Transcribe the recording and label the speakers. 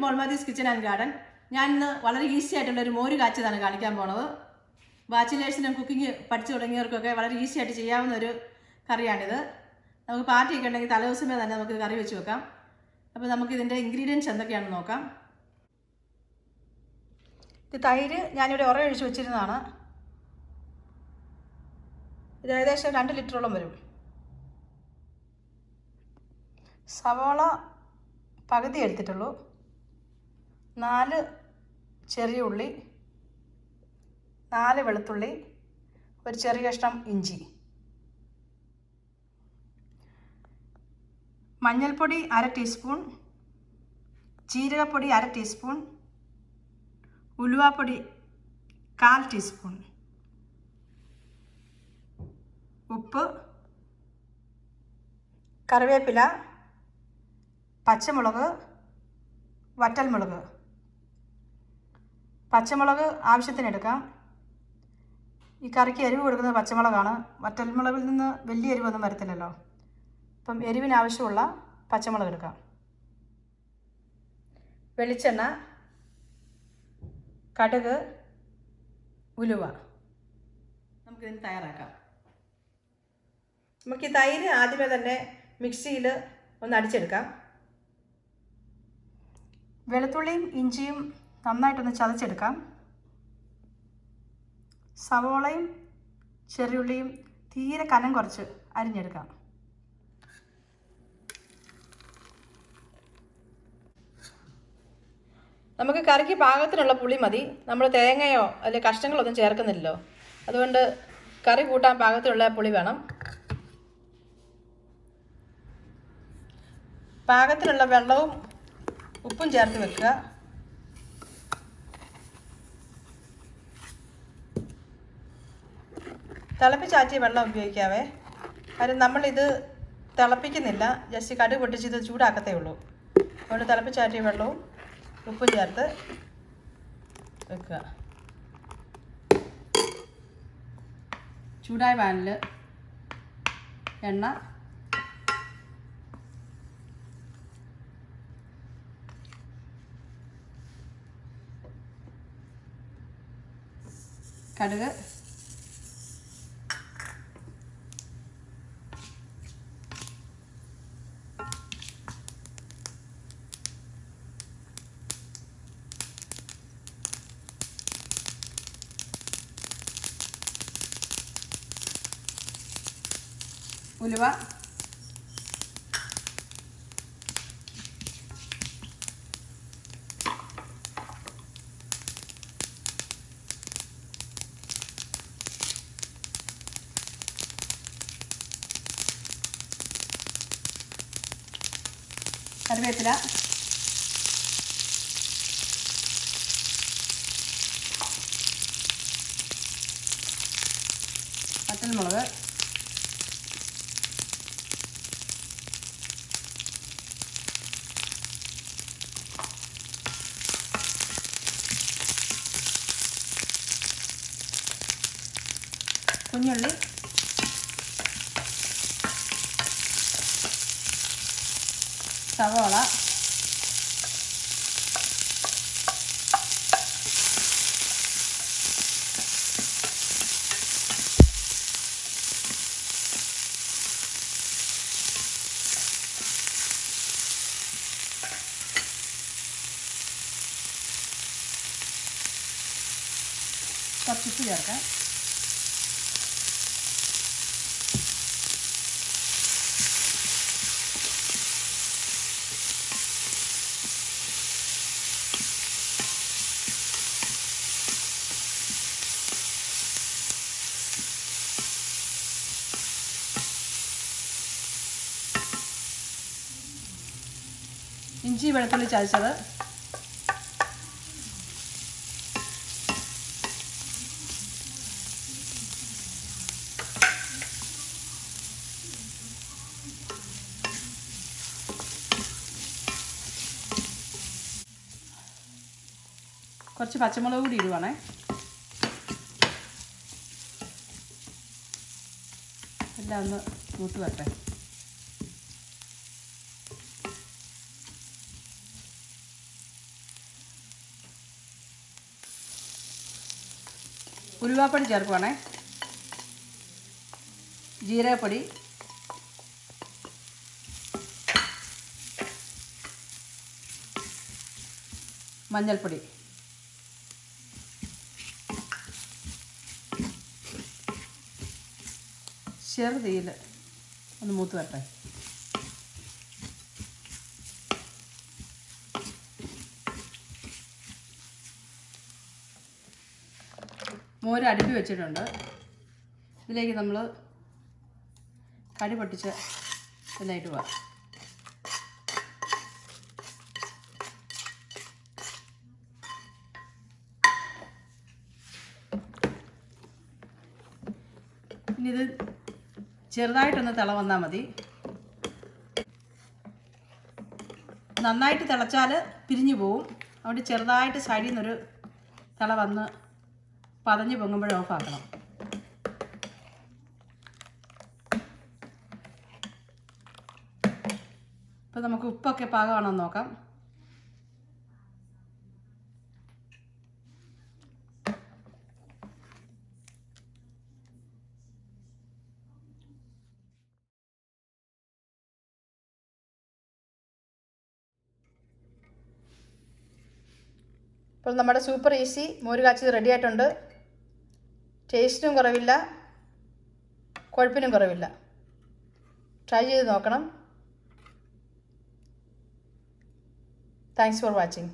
Speaker 1: Mall Mathews kitchen and garden. ഞാൻ ഇന്ന് വളരെ ഈസി ആയിട്ടുള്ളൊരു മോര് കാച്ചിയതാണ് കാണിക്കാൻ പോണത്. ബാച്ചിലേഴ്സിനും കുക്കിംഗ് പഠിച്ചു തുടങ്ങിയവർക്കൊക്കെ വളരെ ഈസി ആയിട്ട് ചെയ്യാവുന്ന ഒരു കറിയാണിത്. നമുക്ക് പാർട്ടിയൊക്കെ ഉണ്ടെങ്കിൽ തലേദിവസമേ തന്നെ നമുക്ക് കറി വെച്ച് വെക്കാം. അപ്പോൾ നമുക്കിതിൻ്റെ ഇൻഗ്രീഡിയൻസ് എന്തൊക്കെയാണെന്ന് നോക്കാം. ഇത് തൈര് ഞാനിവിടെ ഒഴിച്ച് വെച്ചിരുന്നതാണ്. ഇത് ഏകദേശം 2 ലിറ്ററോളം വരും. സവാള പകുതി എടുത്തിട്ടുള്ളൂ. 4 ചെറിയ ഉള്ളി, 4 വെളുത്തുള്ളി, ഒരു ചെറിയ കഷ്ണം ഇഞ്ചി. മഞ്ഞൾപ്പൊടി 1/2 ടീസ്പൂൺ, ജീരകപ്പൊടി 1/2 ടീസ്പൂൺ, ഉലുവാപ്പൊടി 1/4 ടീസ്പൂൺ, ഉപ്പ്, കറിവേപ്പില, പച്ചമുളക്, വറ്റൽമുളക്. പച്ചമുളക് ആവശ്യത്തിന് എടുക്കാം. ഈ കറിക്ക് എരിവ് കൊടുക്കുന്നത് പച്ചമുളകാണ്. വറ്റൽമുളകിൽ നിന്ന് വലിയ എരിവൊന്നും വരത്തില്ലല്ലോ. അപ്പം എരിവിനാവശ്യമുള്ള പച്ചമുളക് എടുക്കാം. വെളിച്ചെണ്ണ, കടുക്, ഉലുവ. നമുക്കിതിന് തയ്യാറാക്കാം. നമുക്ക് ഈ തൈര് ആദ്യമേ തന്നെ മിക്സിയിൽ ഒന്ന് അടിച്ചെടുക്കാം. വെളുത്തുള്ളിയും ഇഞ്ചിയും നന്നായിട്ടൊന്ന് ചതച്ചെടുക്കാം. സവോളയും ചെറിയുള്ളിയും തീരെ കനം കുറച്ച് അരിഞ്ഞെടുക്കാം. നമുക്ക് കറിക്ക് പാകത്തിനുള്ള പുളി മതി. നമ്മൾ തേങ്ങയോ അല്ലെങ്കിൽ കഷ്ണങ്ങളൊന്നും ചേർക്കുന്നില്ലല്ലോ. അതുകൊണ്ട് കറി കൂട്ടാൻ പാകത്തിനുള്ള പുളി വേണം. പാകത്തിനുള്ള വെള്ളവും ഉപ്പും ചേർത്ത് വെക്കുക. തിളപ്പിച്ചാറ്റിയ വെള്ളം ഉപയോഗിക്കാവേ. കാര്യം നമ്മളിത് തിളപ്പിക്കുന്നില്ല, ജസ്റ്റ് കടുക് പൊട്ടിച്ച് ഇത് ചൂടാക്കത്തേ ഉള്ളൂ. അതുകൊണ്ട് തിളപ്പിച്ചാറ്റിയ വെള്ളവും ഉപ്പും ചേർത്ത് വെക്കുക. ചൂടായ പാനിൽ എണ്ണ, കടുക്, ഉലുവ, കറിവേപ്പില, വറ്റൽമുളക്, കുഞ്ഞുള്ളി, സവാള, കുറച്ച് ഉപ്പ് ചേർക്കാം. ഇഞ്ചി വെളുത്തുള്ളി ചതച്ചത്, കുറച്ച് പച്ചമുളക് കൂടി ഇടുവാണേ. എല്ലാം ഒന്ന് കൂട്ടി വരട്ടെ. ഉലുവാപ്പൊടി ചേർക്കുവാണേ, ജീരകപ്പൊടി, മഞ്ഞൾപ്പൊടി, ചെറുതീയിൽ ഒന്ന് മൂത്ത് വരട്ടെ. മോര് അടുപ്പി വെച്ചിട്ടുണ്ട്. ഇതിലേക്ക് നമ്മൾ കടി പൊട്ടിച്ച് ഇതിനായിട്ട് പോവാം. ഇനി ഇത് ചെറുതായിട്ടൊന്ന് തിള വന്നാൽ മതി. നന്നായിട്ട് തിളച്ചാൽ പിരിഞ്ഞു പോവും. അതുകൊണ്ട് ചെറുതായിട്ട് സൈഡിൽ നിന്നൊരു തിള വന്ന് പതഞ്ഞ് പൊങ്ങുമ്പോഴേ ഓഫാക്കണം. ഇപ്പോൾ നമുക്ക് ഉപ്പൊക്കെ പാകമാണോ എന്ന് നോക്കാം. ഇപ്പോൾ നമ്മുടെ സൂപ്പർ ഈസി മോര് കാച്ചി റെഡി ആയിട്ടുണ്ട്. ടേസ്റ്റിനും കുറവില്ല, കൊഴുപ്പിനും കുറവില്ല. ട്രൈ ചെയ്ത് നോക്കണം. Thanks for watching.